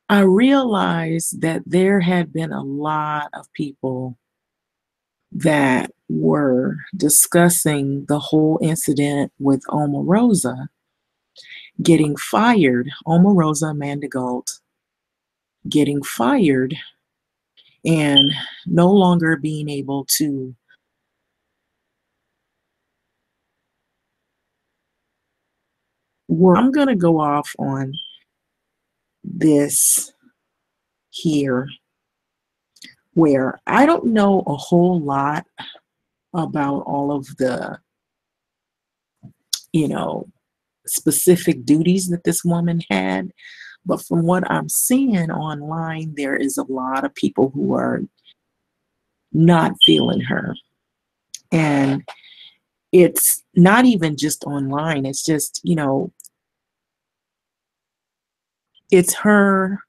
I realized that there had been a lot of people that were discussing the whole incident with Omarosa getting fired, Omarosa Manigault getting fired and no longer being able to work. I'm going to go off on this here where I don't know a whole lot about all of the, you know, specific duties that this woman had. But from what I'm seeing online, there is a lot of people who are not feeling her. And it's not even just online, it's just, it's her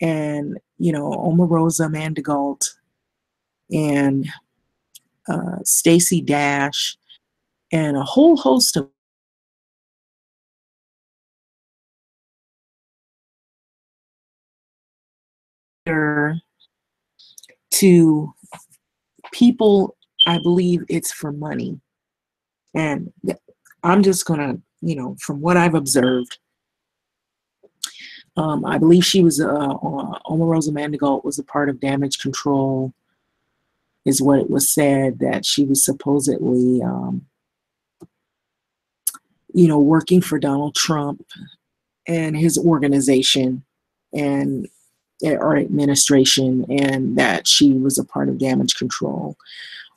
and, Omarosa Manigault and Stacey Dash and a whole host of to people. I believe it's for money. And I'm just going to, from what I've observed, I believe she was, Omarosa Manigault was a part of damage control, is what it was said, that she was supposedly, working for Donald Trump and his organization and or administration, and that she was a part of damage control,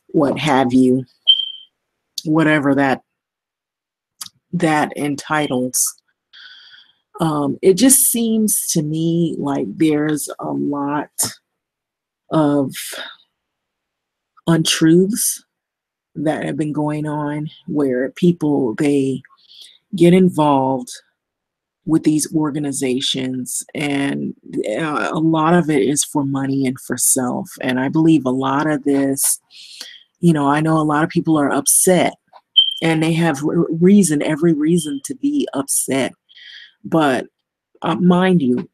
what have you, whatever that entitles. It just seems to me like there's a lot of untruths that have been going on where people, they get involved with these organizations, and a lot of it is for money and for self. And I believe a lot of this, I know a lot of people are upset, and they have every reason to be upset. But mind you,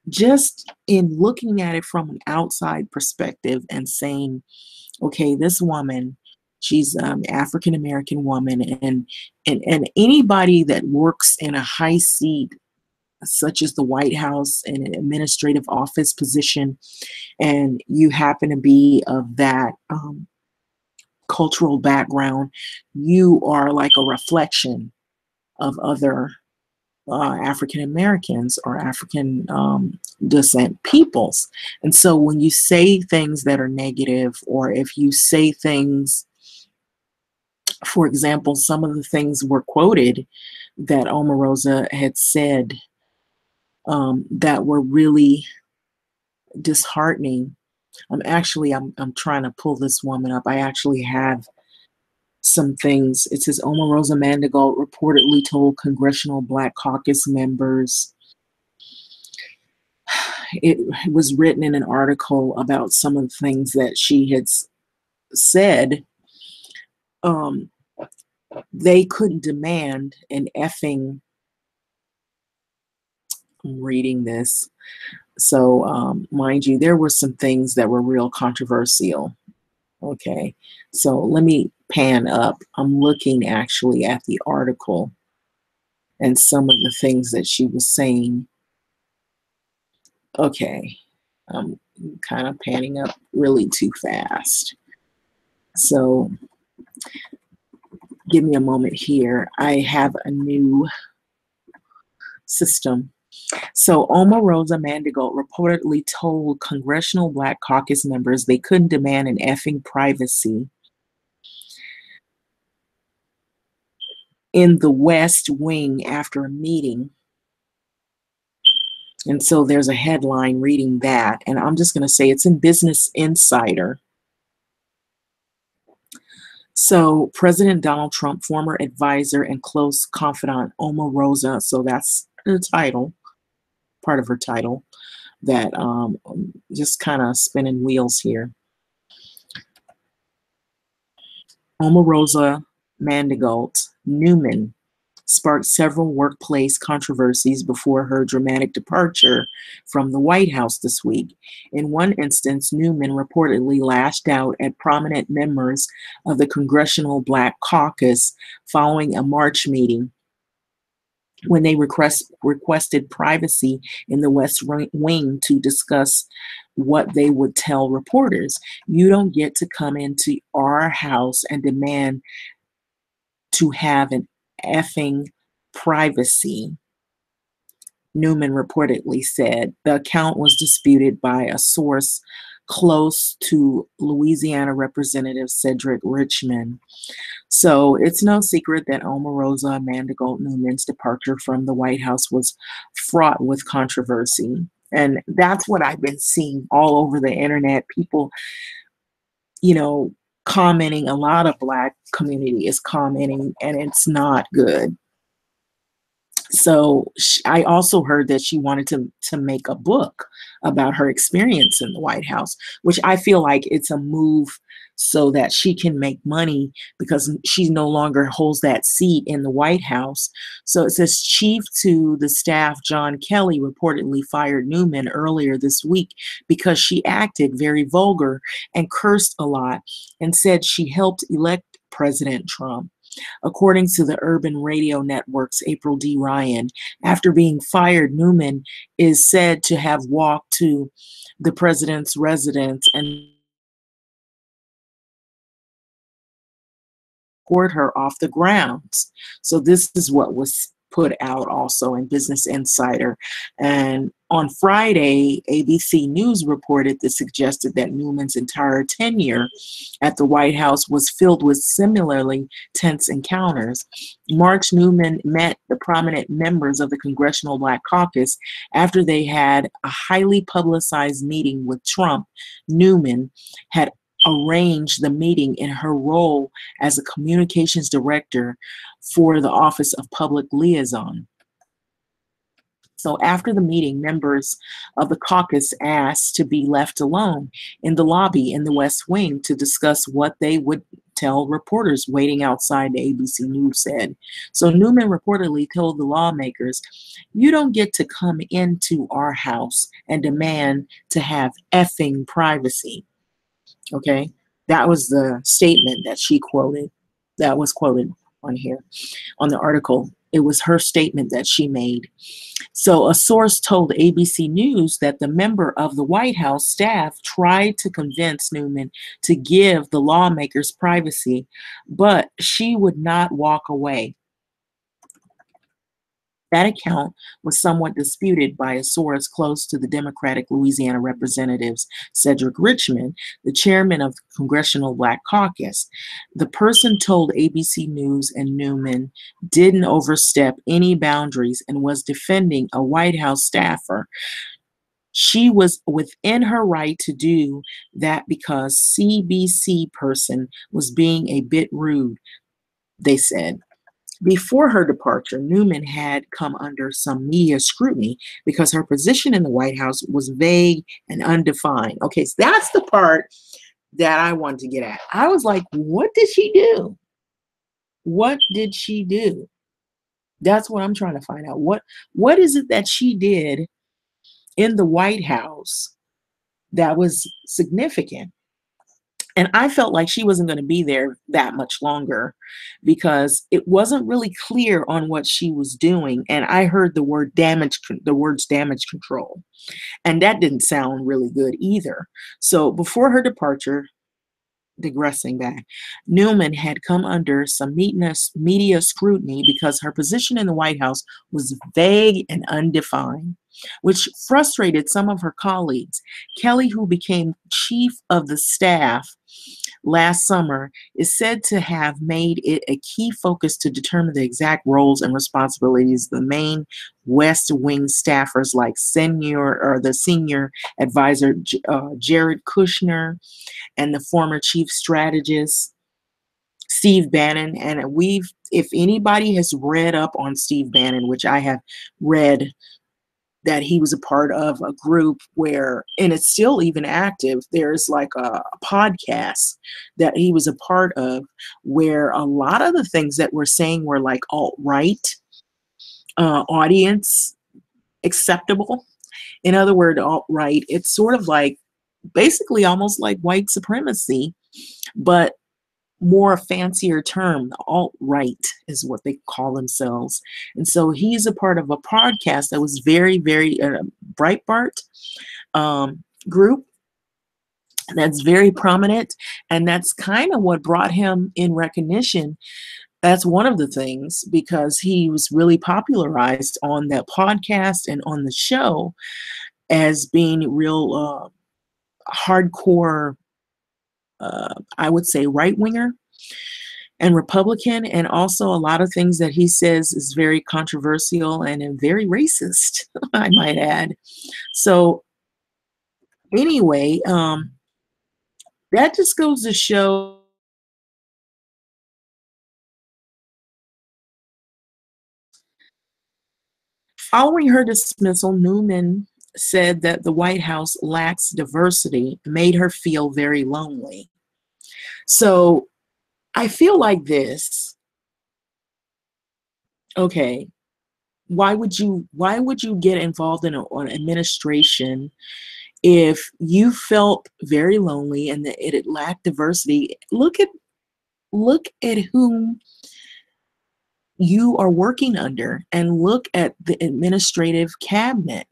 just in looking at it from an outside perspective and saying, okay, this woman, she's an African American woman, and anybody that works in a high seat, such as the White House, in an administrative office position, and you happen to be of that cultural background, you are like a reflection of other African Americans or African descent peoples. And so when you say things that are negative, or if you say things, for example, some of the things were quoted that Omarosa had said that were really disheartening. I'm trying to pull this woman up. I actually have some things. It says Omarosa Manigault reportedly told congressional Black Caucus members. It was written in an article about some of the things that she had said. They couldn't demand an effing, I'm reading this. So mind you, there were some things that were real controversial. Okay, so let me pan up. I'm looking actually at the article and some of the things that she was saying. Okay, I'm kind of panning up really too fast. So give me a moment here. I have a new system. So Omarosa Manigault reportedly told congressional Black Caucus members they couldn't demand an effing privacy in the West Wing after a meeting. And so there's a headline reading that, and I'm just going to say it's in Business Insider. So President Donald Trump, former advisor and close confidant Omarosa, so that's her title, part of her title, that just kind of spinning wheels here. Omarosa Manigault Newman sparked several workplace controversies before her dramatic departure from the White House this week. In one instance, Newman reportedly lashed out at prominent members of the Congressional Black Caucus following a March meeting when they requested privacy in the West Wing to discuss what they would tell reporters. You don't get to come into our house and demand to have an effing privacy, Newman reportedly said. The account was disputed by a source close to Louisiana Representative Cedric Richmond. So it's no secret that Omarosa Manigault Newman's departure from the White House was fraught with controversy. And that's what I've been seeing all over the internet. People, you know, commenting. A lot of Black community is commenting, and it's not good. So I also heard that she wanted to make a book about her experience in the White House, which I feel like it's a move so that she can make money because she no longer holds that seat in the White House. So it says Chief to the Staff John Kelly reportedly fired Newman earlier this week because she acted very vulgar and cursed a lot and said she helped elect President Trump. According to the Urban Radio Network's April D. Ryan, after being fired, Newman is said to have walked to the president's residence and escort her off the grounds. So this is what was put out also in Business Insider. And on Friday, ABC News reported that suggested that Newman's entire tenure at the White House was filled with similarly tense encounters. March, Newman met the prominent members of the Congressional Black Caucus after they had a highly publicized meeting with Trump. Newman had arranged the meeting in her role as a communications director for the Office of Public Liaison. So after the meeting, members of the caucus asked to be left alone in the lobby in the West Wing to discuss what they would tell reporters waiting outside, the ABC News said. So Newman reportedly told the lawmakers, "You don't get to come into our house and demand to have effing privacy." Okay, that was the statement that she quoted, that was quoted on here, on the article. It was her statement that she made. So a source told ABC News that the member of the White House staff tried to convince Newman to give the lawmakers privacy, but she would not walk away. That account was somewhat disputed by a source close to the Democratic Louisiana Representatives, Cedric Richmond, the chairman of the Congressional Black Caucus. The person told ABC News and Newman didn't overstep any boundaries and was defending a White House staffer. She was within her right to do that because CBC person was being a bit rude, they said. Before her departure, Newman had come under some media scrutiny because her position in the White House was vague and undefined. Okay, so that's the part that I wanted to get at. I was like, what did she do? What did she do? That's what I'm trying to find out. What is it that she did in the White House that was significant? And I felt like she wasn't going to be there that much longer because it wasn't really clear on what she was doing. And I heard the words damage control. And that didn't sound really good either. So before her departure, digressing back, Newman had come under some media scrutiny because her position in the White House was vague and undefined, which frustrated some of her colleagues. Kelly, who became chief of the staff last summer, is said to have made it a key focus to determine the exact roles and responsibilities of the main West Wing staffers like the senior advisor Jared Kushner and the former chief strategist Steve Bannon. And if anybody has read up on Steve Bannon, which I have read that he was a part of a group where, and it's still even active, there's like a podcast that he was a part of where a lot of the things that we're saying were like alt-right, audience acceptable. In other words, alt-right, it's sort of like basically almost like white supremacy, but more a fancier term. Alt-right is what they call themselves. And so he's a part of a podcast that was very, very Breitbart group that's very prominent. And that's kind of what brought him in recognition. That's one of the things, because he was really popularized on that podcast and on the show as being real hardcore, I would say, right winger and Republican, and also a lot of things that he says is very controversial and very racist, I might add. So anyway, that just goes to show following her dismissal, Newman said that the White House lacks diversity, made her feel very lonely. So I feel like this. Okay, why would you get involved in an administration if you felt very lonely and that it lacked diversity? Look at whom you are working under, and look at the administrative cabinet.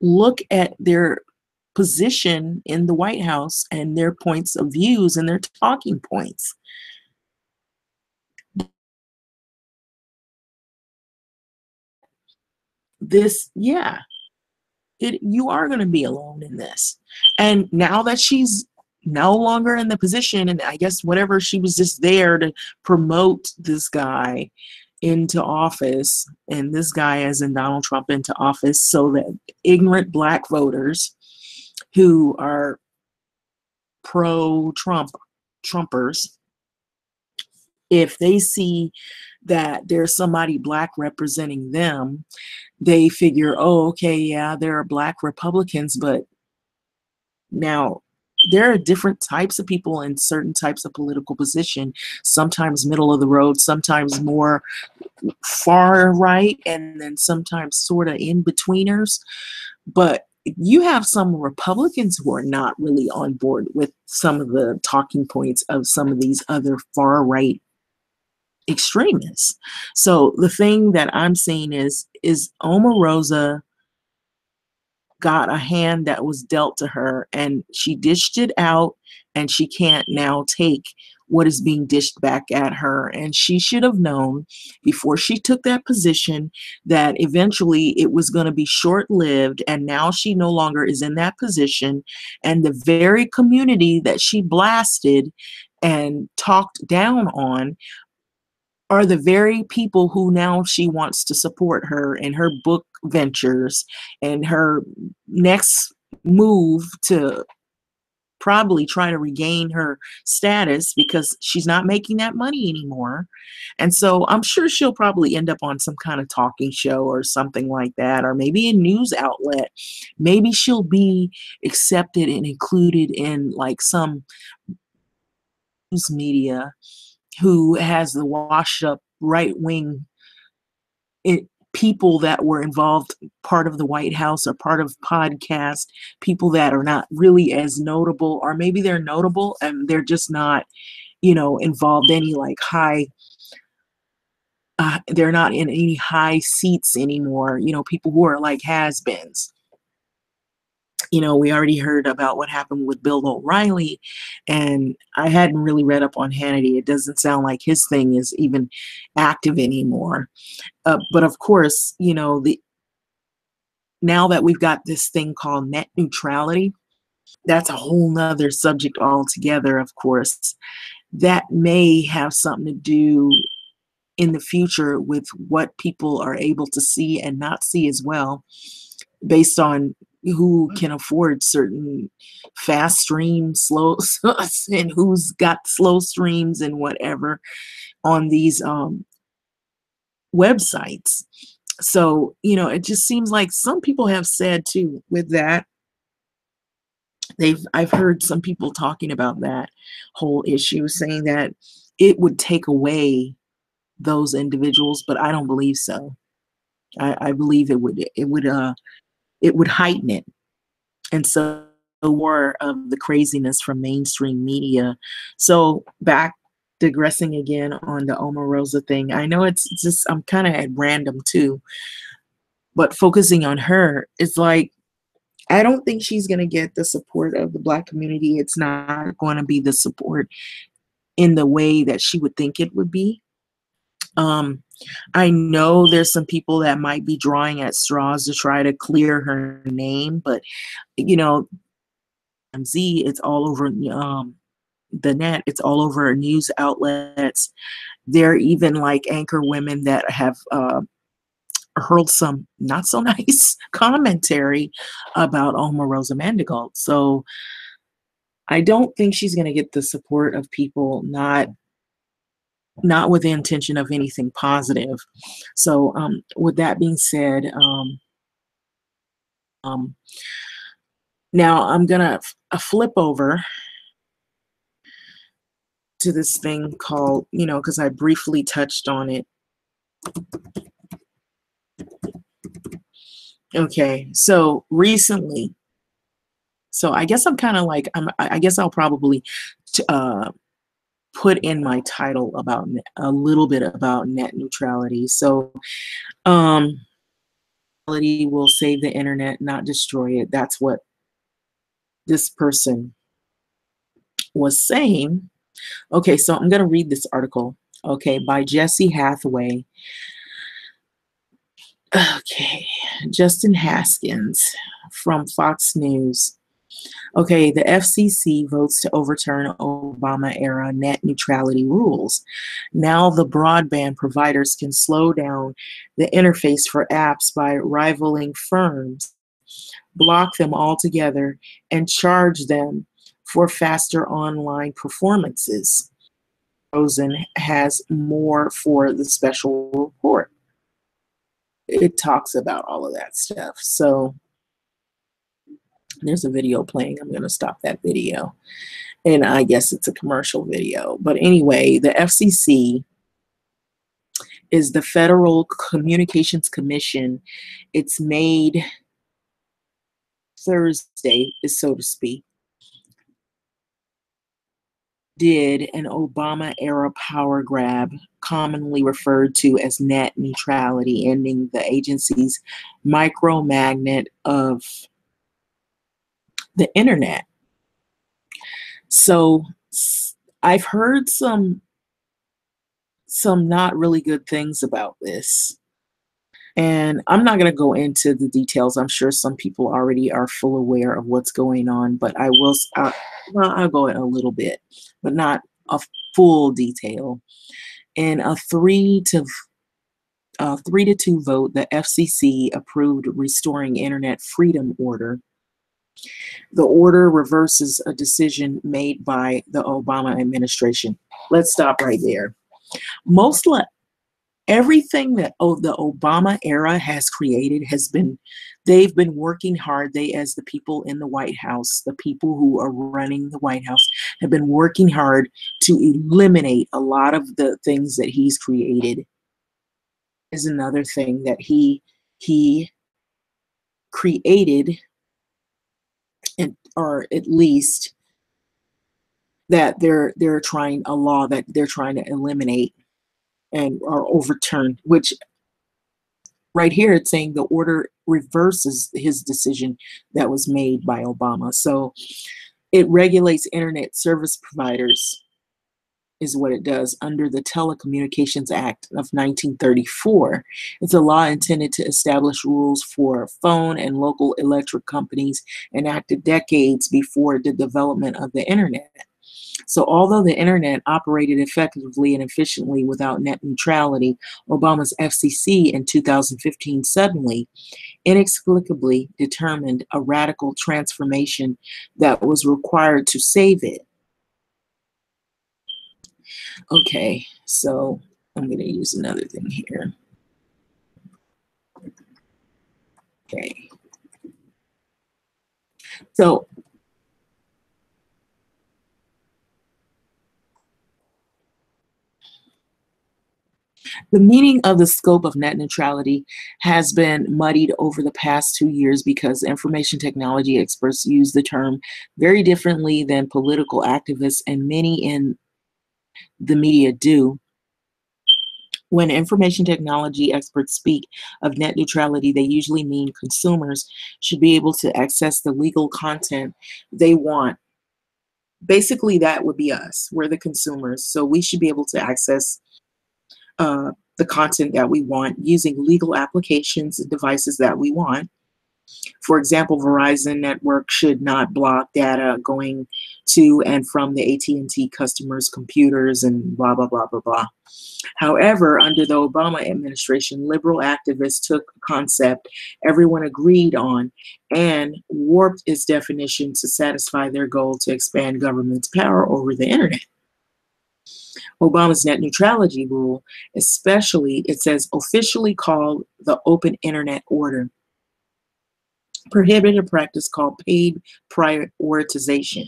Look at their position in the White House and their points of views and their talking points. This, yeah, you are going to be alone in this. And now that she's no longer in the position, and I guess whatever, she was just there to promote this guy into office, and this guy as in Donald Trump into office, so that ignorant black voters who are Trumpers, if they see that there's somebody black representing them, they figure, oh, okay, yeah, there are black Republicans, but now there are different types of people in certain types of political position, sometimes middle of the road, sometimes more far right, and then sometimes sort of in betweeners. But you have some Republicans who are not really on board with some of the talking points of some of these other far right extremists. So the thing that I'm saying is Omarosa got a hand that was dealt to her, and she dished it out, and she can't now take what is being dished back at her. And she should have known before she took that position that eventually it was going to be short-lived, and now she no longer is in that position, and the very community that she blasted and talked down on are the very people who now she wants to support her in her book ventures and her next move to probably try to regain her status, because she's not making that money anymore. And so I'm sure she'll probably end up on some kind of talking show or something like that, or maybe a news outlet. Maybe she'll be accepted and included in like some news media who has the washed up right wing people that were involved, part of the White House or part of podcast, people that are not really as notable, or maybe they're notable and they're just not, involved any like high, they're not in any high seats anymore, people who are like has-beens. We already heard about what happened with Bill O'Reilly, and I hadn't really read up on Hannity. It doesn't sound like his thing is even active anymore. But of course, now that we've got this thing called net neutrality, that's a whole nother subject altogether, of course. That may have something to do in the future with what people are able to see and not see as well, based on who can afford certain fast stream slow and who's got slow streams and whatever on these websites. So, it just seems like some people have said too with that, I've heard some people talking about that whole issue, saying that it would take away those individuals, but I don't believe so. I believe it would heighten it. And so more of the craziness from mainstream media. So back digressing again on the Omarosa thing. I know it's just I'm kind of at random too, but focusing on her, it's like I don't think she's going to get the support of the Black community. It's not going to be the support in the way that she would think it would be. Um, I know there's some people that might be drawing at straws to try to clear her name, but you know, MZ, it's all over the net. It's all over news outlets. There are even like anchor women that have hurled some not so nice commentary about Omarosa Manigault. So I don't think she's going to get the support of people, not with the intention of anything positive. So with that being said, um, now I'm gonna flip over to this thing called, because I briefly touched on it. Okay, so recently, so I guess I'm kind of like I guess I'll probably uh, put in my title about a little bit about net neutrality. So um, will save the internet, not destroy it. That's what this person was saying. Okay, so I'm going to read this article, okay, by Jesse Hathaway. Okay, Justin Haskins from Fox News. Okay, the FCC votes to overturn Obama-era net neutrality rules. Now the broadband providers can slow down the interface for apps by rivaling firms, block them altogether, and charge them for faster online performances. Rosen has more for the special report. It talks about all of that stuff. So there's a video playing. I'm going to stop that video. And I guess it's a commercial video. But anyway, the FCC is the Federal Communications Commission. It's made Thursday, so to speak, did an Obama era power grab, commonly referred to as net neutrality, ending the agency's micromagnet of the internet. So I've heard some not really good things about this. And I'm not going to go into the details. I'm sure some people already are full aware of what's going on, but I will, well, I'll go in a little bit, but not a full detail. In a 3-2 vote, the FCC approved restoring internet freedom order. The order reverses a decision made by the Obama administration. Let's stop right there. Everything that the Obama era has created they've been working hard. They, as the people in the White House, the people who are running the White House, have been working hard to eliminate a lot of the things that he's created. Is another thing that he created, or at least that they're trying a law that they're trying to eliminate and or overturn, which right here it's saying the order reverses his decision that was made by Obama. So it regulates internet service providers, is what it does, under the Telecommunications Act of 1934. It's a law intended to establish rules for phone and local electric companies, enacted decades before the development of the internet. So although the internet operated effectively and efficiently without net neutrality, Obama's FCC in 2015 suddenly, inexplicably determined a radical transformation that was required to save it. Okay, so I'm going to use another thing here. Okay. So the meaning of the scope of net neutrality has been muddied over the past 2 years because information technology experts use the term very differently than political activists and many in the media do. When information technology experts speak of net neutrality, they usually mean consumers should be able to access the legal content they want. Basically, that would be us. We're the consumers. So we should be able to access the content that we want using legal applications and devices that we want. For example, Verizon network should not block data going to and from the AT&T customers' computers and blah, blah, blah, blah, blah. However, under the Obama administration, liberal activists took a concept everyone agreed on and warped its definition to satisfy their goal to expand government's power over the internet. Obama's net neutrality rule, especially, it says, officially called the Open Internet Order, prohibited a practice called paid prioritization.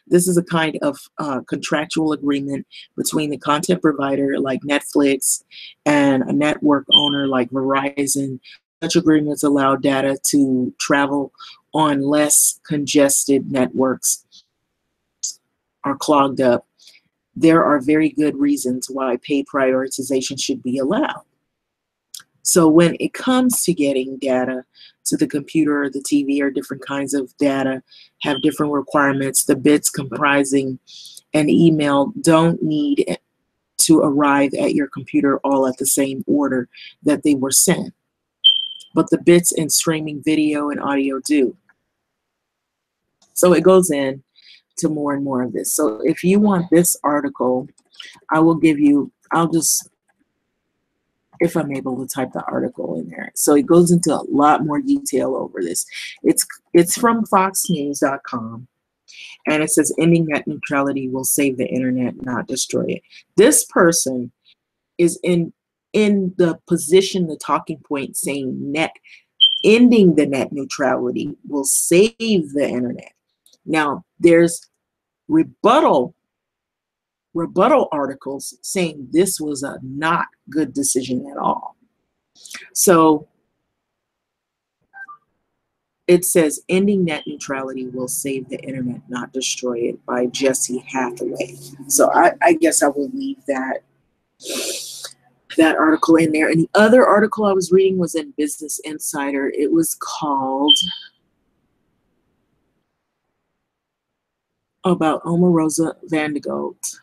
This is a kind of contractual agreement between the content provider like Netflix and a network owner like Verizon. Such agreements allow data to travel on less congested networks are clogged up. There are very good reasons why paid prioritization should be allowed. So when it comes to getting data to the computer or the TV or different kinds of data have different requirements, the bits comprising an email don't need to arrive at your computer all at the same order that they were sent. But the bits in streaming video and audio do. So it goes in to more and more of this. So if you want this article, I will give you, I'll just, if I'm able to type the article in there. So it goes into a lot more detail over this. It's from foxnews.com, and it says ending net neutrality will save the internet, not destroy it. This person is in the position, the talking point, saying ending the net neutrality will save the internet. Now there's rebuttal articles saying this was a not good decision at all. So it says ending net neutrality will save the internet, not destroy it, by Jesse Hathaway. So I guess I will leave that article in there. And the other article I was reading was in Business Insider. It was called about Omarosa Manigault.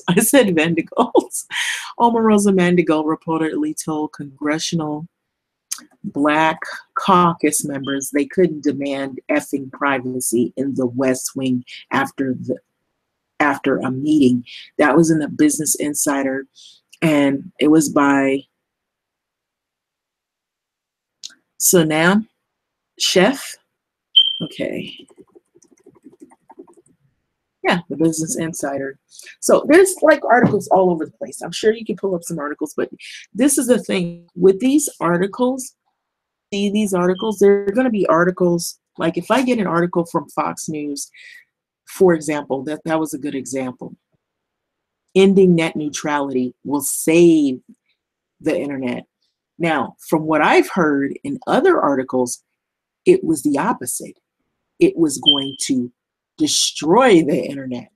I said Vandigault. Omarosa Manigault reportedly told congressional Black Caucus members they couldn't demand effing privacy in the West Wing after a meeting. That was in the Business Insider, and it was by Sonam Chef. Okay. Yeah, the Business Insider. So there's like articles all over the place. I'm sure you can pull up some articles, but this is the thing with these articles. These articles, there are going to be articles, like if I get an article from Fox News, for example, that was a good example. Ending net neutrality will save the internet. Now, from what I've heard in other articles, it was the opposite. It was going to destroy the internet.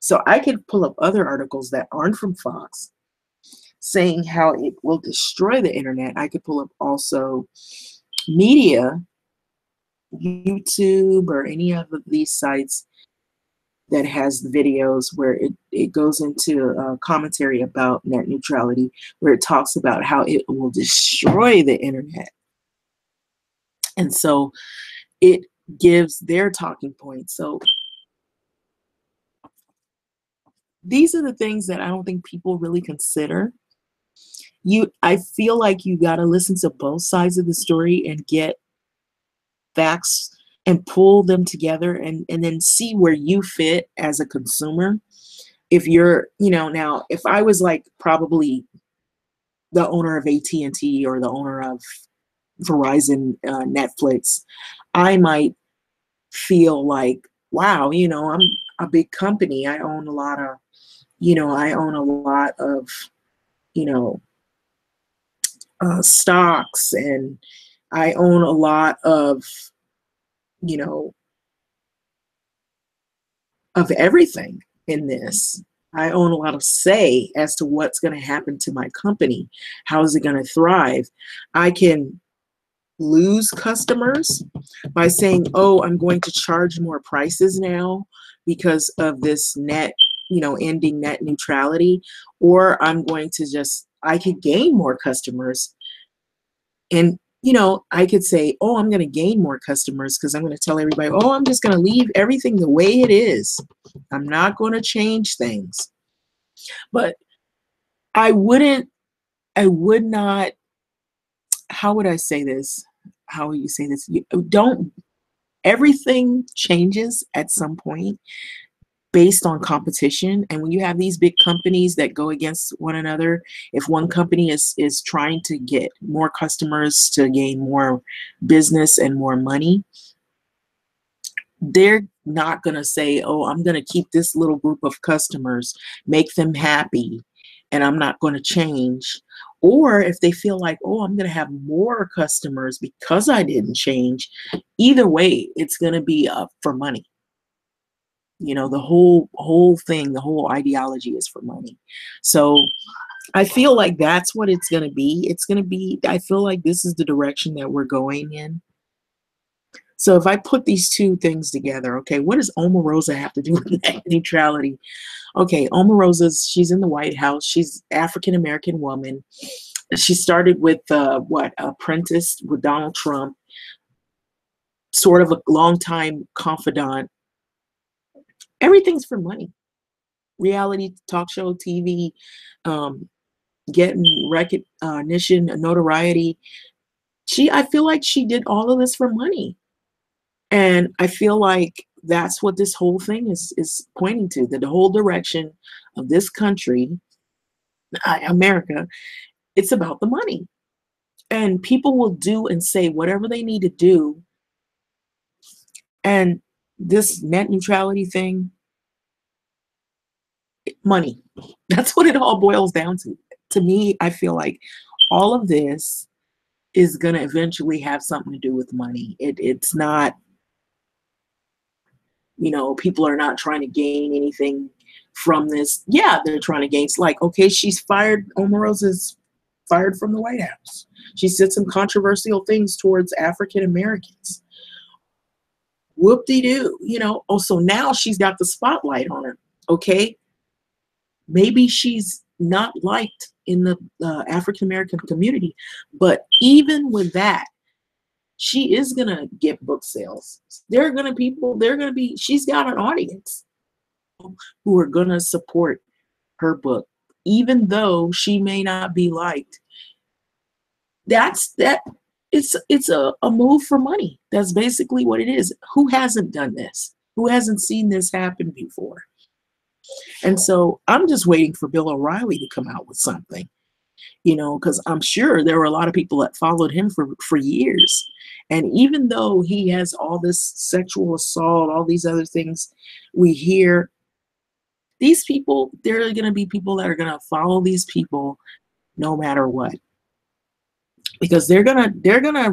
So I could pull up other articles that aren't from Fox saying how it will destroy the internet. I could pull up also media, YouTube, or any of these sites that has the videos where it goes into a commentary about net neutrality, where it talks about how it will destroy the internet. And so it gives their talking points. So these are the things that I don't think people really consider. I feel like you got to listen to both sides of the story and get facts and pull them together and then see where you fit as a consumer. If you're, now if I was like probably the owner of AT&T or the owner of Verizon, Netflix, I might feel like, wow, I'm a big company. I own a lot of, I own a lot of, you know, stocks, and I own a lot you know, of everything in this. I own a lot of say as to what's going to happen to my company. How is it going to thrive? I can lose customers by saying, oh, I'm going to charge more prices now because of this ending net neutrality, or I'm going to I could gain more customers. And, I could say, oh, I'm going to gain more customers because I'm going to tell everybody, oh, I'm just going to leave everything the way it is. I'm not going to change things. But I would not, how would I say this? How would you say this? Everything changes at some point based on competition. And when you have these big companies that go against one another, if one company is trying to get more customers to gain more business and more money, they're not going to say, oh, I'm going to keep this little group of customers, make them happy, and I'm not going to change. Or if they feel like, oh, I'm going to have more customers because I didn't change, either way, it's going to be for money. The whole thing, the whole ideology is for money. So I feel like that's what it's going to be. I feel like this is the direction that we're going in. So if I put these two things together, okay, what does Omarosa have to do with net neutrality? Okay, she's in the White House. She's African-American woman. She started with Apprentice with Donald Trump, sort of a longtime confidant. Everything's for money. Reality talk show, TV, getting recognition, notoriety. I feel like she did all of this for money. And I feel like that's what this whole thing is pointing to, that the whole direction of this country, America, it's about the money. And people will do and say whatever they need to do. And this net neutrality thing, money. That's what it all boils down to. To me, I feel like all of this is going to eventually have something to do with money. It's not, people are not trying to gain anything from this. Yeah, they're trying to gain. It's like, okay, she's fired. Omarosa's fired from the White House. She said some controversial things towards African Americans. Whoop-de-doo, Oh, so now she's got the spotlight on her. Okay, maybe she's not liked in the African American community, but even with that, she is gonna get book sales. She's got an audience who are gonna support her book, even though she may not be liked. It's a move for money. That's basically what it is. Who hasn't done this? Who hasn't seen this happen before? And so I'm just waiting for Bill O'Reilly to come out with something, because I'm sure there were a lot of people that followed him for years. And even though he has all this sexual assault, all these other things we hear, these people, there are going to be people that are going to follow these people no matter what. Because they're gonna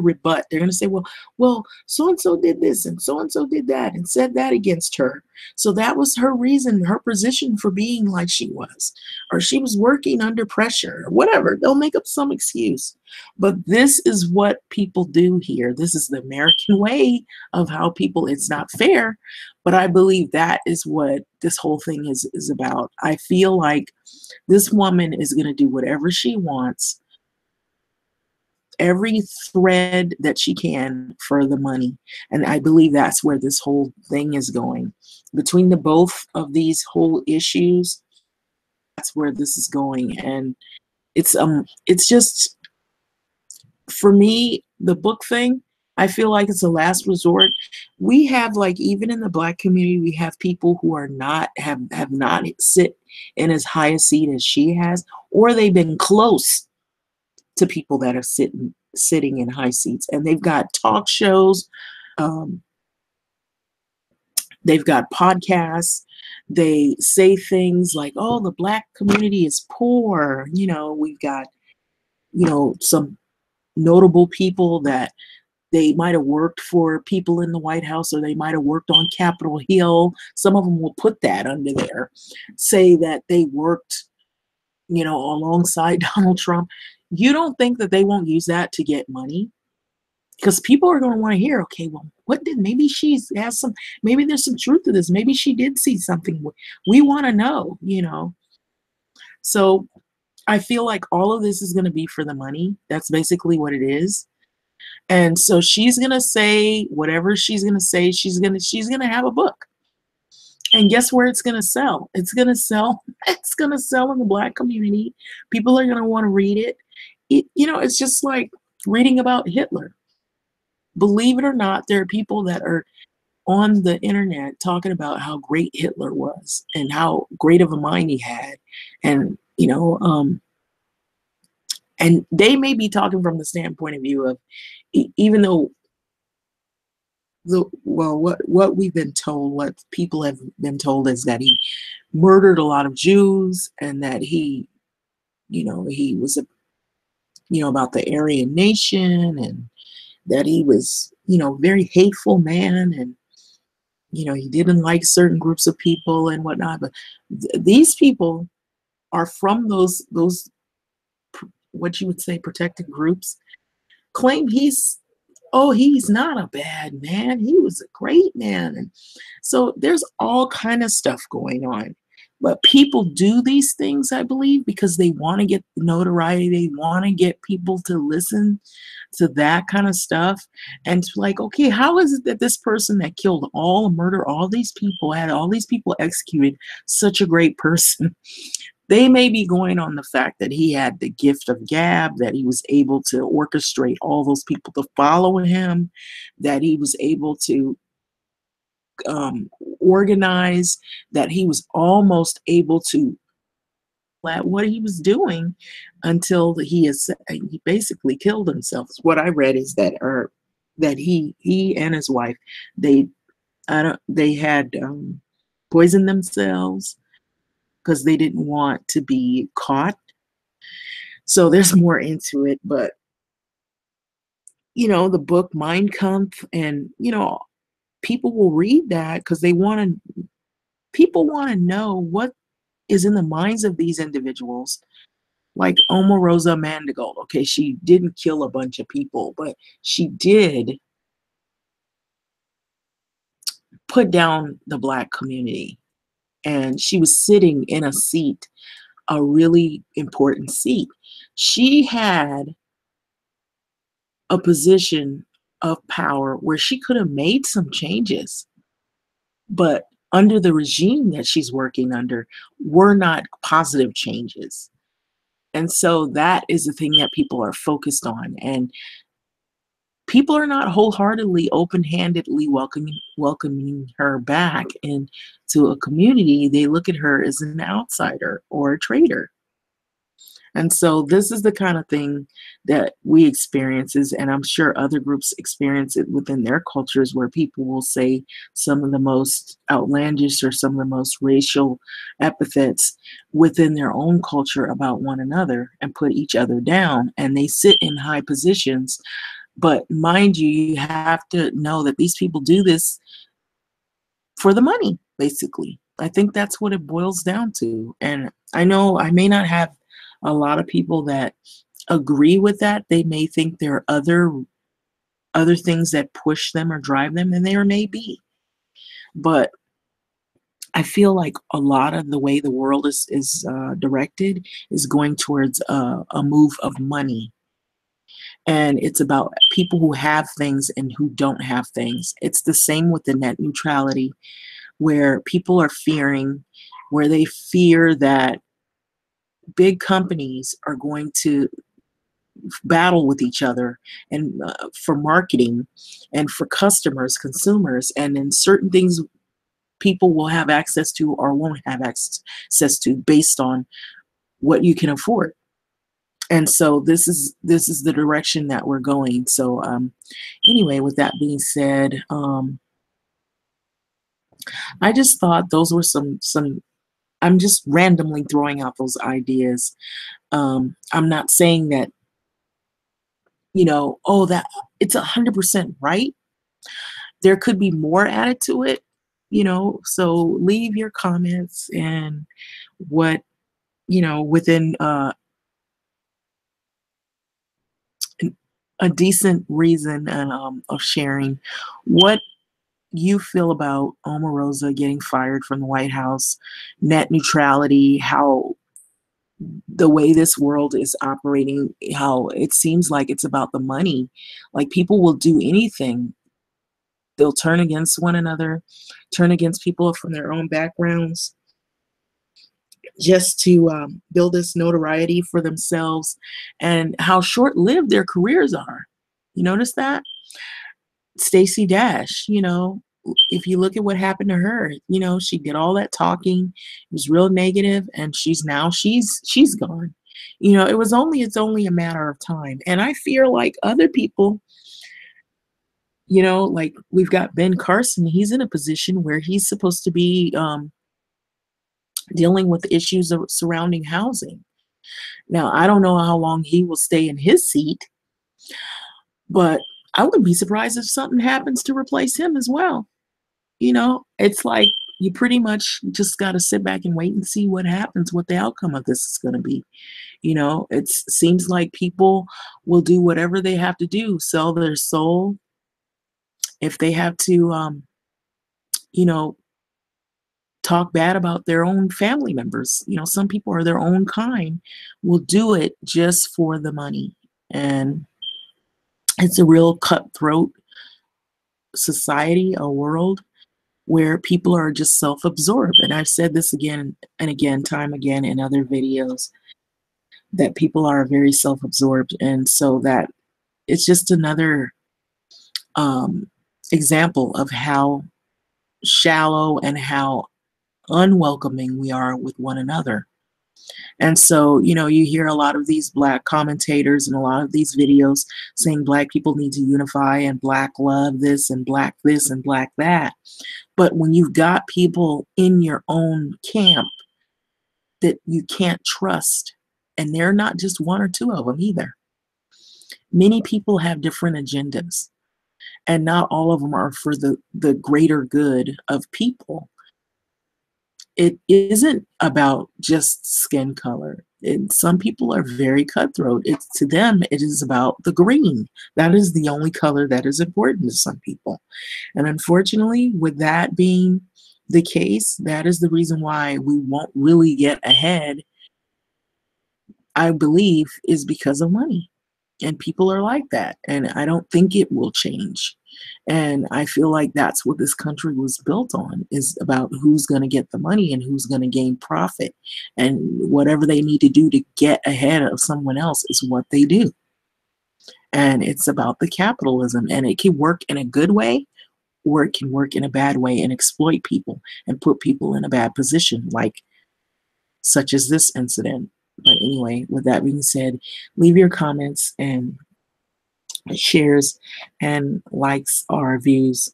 rebut. They're gonna say, well, so and so did this and so did that and said that against her. So that was her reason, her position for being like she was, or she was working under pressure, or whatever. They'll make up some excuse. But this is what people do here. This is the American way of how people. It's not fair, but I believe that is what this whole thing is about. I feel like this woman is gonna do whatever she wants, every thread that she can for the money. And I believe that's where this whole thing is going. Between the both of these whole issues, that's where this is going. And it's just, for me, the book thing, I feel like it's a last resort. We have, like, even in the Black community, we have people who are not, have not sit in as high a seat as she has, or they've been close to people that are sitting sitting in high seats, and they've got talk shows, um, they've got podcasts. They say things like, "Oh, the Black community is poor." We've got, some notable people that they might have worked for people in the White House, or they might have worked on Capitol Hill. Some of them will put that under there, say that they worked, alongside Donald Trump. You don't think that they won't use that to get money? Because people are going to want to hear, okay, well, maybe maybe there's some truth to this. Maybe she did see something. We want to know. So I feel like all of this is going to be for the money. That's basically what it is. And so she's going to say whatever she's going to say. She's going to have a book. And guess where it's going to sell? It's going to sell. It's going to sell in the Black community. People are going to want to read it. It's just like reading about Hitler. Believe it or not, there are people that are on the internet talking about how great Hitler was and how great of a mind he had. And, and they may be talking from the standpoint of view of, even though what we've been told, what people have been told, is that he murdered a lot of Jews, and that he was about the Aryan nation, and that he was, very hateful man, and he didn't like certain groups of people and whatnot. But these people are from those what you would say protected groups, claim he's not a bad man. He was a great man. And so there's all kind of stuff going on. But people do these things, I believe, because they want to get notoriety. They want to get people to listen to that kind of stuff. And it's like, okay, how is it that this person that murdered all these people, had all these people executed, such a great person? They may be going on the fact that he had the gift of gab, that he was able to orchestrate all those people to follow him, that he was able to organize, that he was almost able to at what he was doing until he basically killed himself. What I read is that he and his wife, they had poisoned themselves because they didn't want to be caught. So there's more into it, but the book Mein Kampf, and people will read that because people want to know what is in the minds of these individuals, like Omarosa Manigault. Okay, she didn't kill a bunch of people, but she did put down the Black community, and she was sitting in a really important seat. She had a position of power where she could have made some changes, but under the regime that she's working under, were not positive changes. And so that is the thing that people are focused on. And people are not wholeheartedly, open-handedly welcoming her back into a community. They look at her as an outsider or a traitor. And so this is the kind of thing that we experiences, and I'm sure other groups experience it within their cultures, where people will say some of the most outlandish or some of the most racial epithets within their own culture about one another and put each other down, and they sit in high positions. But mind you, you have to know that these people do this for the money, basically. I think that's what it boils down to. And I know I may not have a lot of people that agree with that. They may think there are other things that push them or drive them, and there may be. But I feel like a lot of the way the world is directed is going towards a move of money. And it's about people who have things and who don't have things. It's the same with the net neutrality, where people are where they fear that big companies are going to battle with each other, and for marketing and for consumers, and then certain things people will have access to or won't have access to based on what you can afford. And so this is the direction that we're going. So anyway, with that being said, I just thought those were some I'm just randomly throwing out those ideas. I'm not saying that, oh, that it's 100% right. There could be more added to it, so leave your comments and what, within an- a decent reason and of sharing what you feel about Omarosa getting fired from the White House, net neutrality, how the way this world is operating, how it seems like it's about the money. Like people will do anything. They'll turn against one another, turn against people from their own backgrounds just to build this notoriety for themselves, and how short lived their careers are. You notice that? Stacey Dash, if you look at what happened to her, she did all that talking, it was real negative, and she's gone. It's only a matter of time. And I feel like other people, like we've got Ben Carson, he's in a position where he's supposed to be dealing with issues surrounding housing. Now, I don't know how long he will stay in his seat, but I wouldn't be surprised if something happens to replace him as well. It's like you pretty much just got to sit back and wait and see what happens, what the outcome of this is going to be. It seems like people will do whatever they have to do, sell their soul if they have to, you know, talk bad about their own family members. Some people are their own kind, will do it just for the money. And it's a real cutthroat society, a world where people are just self-absorbed. And I've said this again and again, time again in other videos, that people are very self-absorbed. And so that it's just another um, example of how shallow and how unwelcoming we are with one another. And so, you hear a lot of these Black commentators and a lot of these videos saying Black people need to unify and Black love this and Black this and Black that. But when you've got people in your own camp that you can't trust, and they're not just one or two of them either, many people have different agendas, and not all of them are for the greater good of people. It isn't about just skin color. Some people are very cutthroat. It's to them, it is about the green. That is the only color that is important to some people. And unfortunately, with that being the case, that is the reason why we won't really get ahead, I believe, is because of money. And people are like that. And I don't think it will change. And I feel like that's what this country was built on, is about who's going to get the money and who's going to gain profit. And whatever they need to do to get ahead of someone else is what they do. And it's about the capitalism. And it can work in a good way, or it can work in a bad way and exploit people and put people in a bad position, like such as this incident. But anyway, with that being said, leave your comments and shares and likes or views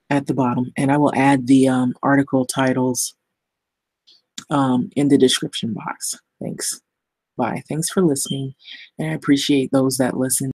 at the bottom. And I will add the article titles in the description box. Thanks. Bye. Thanks for listening. And I appreciate those that listen.